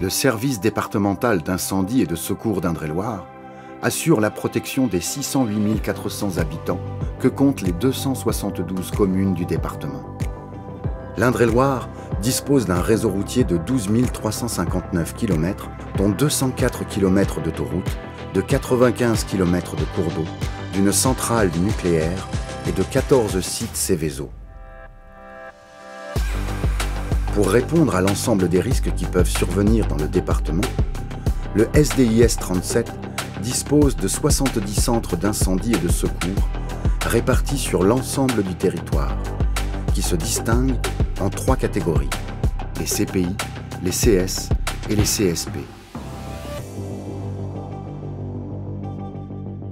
Le service départemental d'incendie et de secours d'Indre-et-Loire assure la protection des 608 400 habitants que comptent les 272 communes du département. L'Indre-et-Loire dispose d'un réseau routier de 12 359 km, dont 204 km d'autoroutes, de 95 km de cours d'eau, d'une centrale nucléaire et de 14 sites Seveso. Pour répondre à l'ensemble des risques qui peuvent survenir dans le département, le SDIS 37 dispose de 70 centres d'incendie et de secours répartis sur l'ensemble du territoire, qui se distinguent en 3 catégories, les CPI, les CS et les CSP.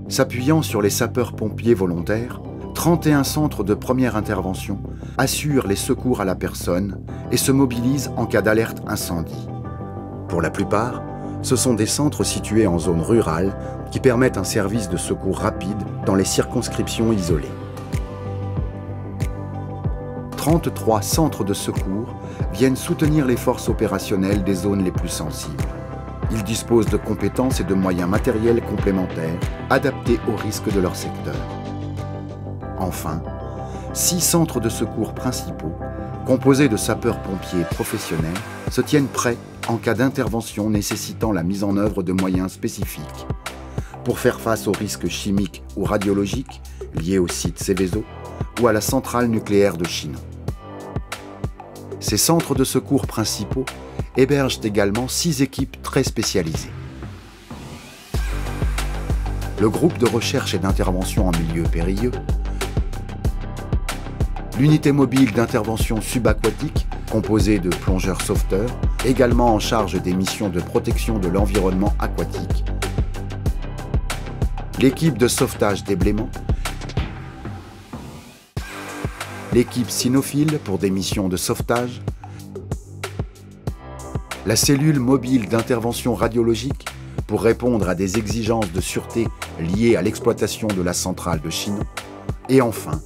S'appuyant sur les sapeurs-pompiers volontaires, 31 centres de première intervention assurent les secours à la personne et se mobilisent en cas d'alerte incendie. Pour la plupart, ce sont des centres situés en zone rurale qui permettent un service de secours rapide dans les circonscriptions isolées. 33 centres de secours viennent soutenir les forces opérationnelles des zones les plus sensibles. Ils disposent de compétences et de moyens matériels complémentaires adaptés aux risques de leur secteur. Enfin, 6 centres de secours principaux, composés de sapeurs-pompiers professionnels, se tiennent prêts en cas d'intervention nécessitant la mise en œuvre de moyens spécifiques pour faire face aux risques chimiques ou radiologiques liés au site Seveso ou à la centrale nucléaire de Chinon. Ces centres de secours principaux hébergent également 6 équipes très spécialisées. Le groupe de recherche et d'intervention en milieu périlleux, l'unité mobile d'intervention subaquatique, composée de plongeurs sauveteurs, également en charge des missions de protection de l'environnement aquatique, l'équipe de sauvetage d'éblément, l'équipe cynophile pour des missions de sauvetage, la cellule mobile d'intervention radiologique pour répondre à des exigences de sûreté liées à l'exploitation de la centrale de Chinon, et enfin,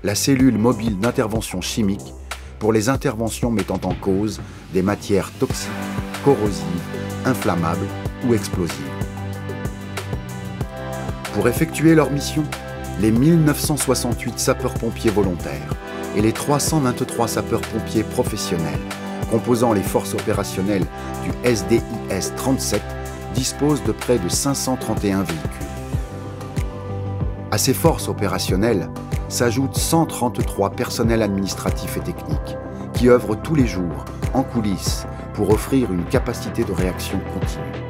la cellule mobile d'intervention chimique pour les interventions mettant en cause des matières toxiques, corrosives, inflammables ou explosives. Pour effectuer leur mission, les 1968 sapeurs-pompiers volontaires et les 323 sapeurs-pompiers professionnels composant les forces opérationnelles du SDIS 37 disposent de près de 531 véhicules. À ces forces opérationnelles s'ajoutent 133 personnels administratifs et techniques qui œuvrent tous les jours en coulisses pour offrir une capacité de réaction continue.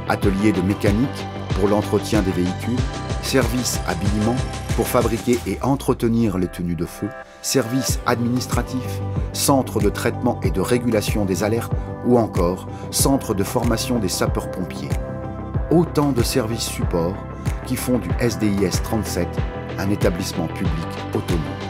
Ateliers de mécanique pour l'entretien des véhicules, services habillement pour fabriquer et entretenir les tenues de feu, services administratifs, centres de traitement et de régulation des alertes ou encore centres de formation des sapeurs-pompiers. Autant de services supports qui font du SDIS 37 un établissement public autonome.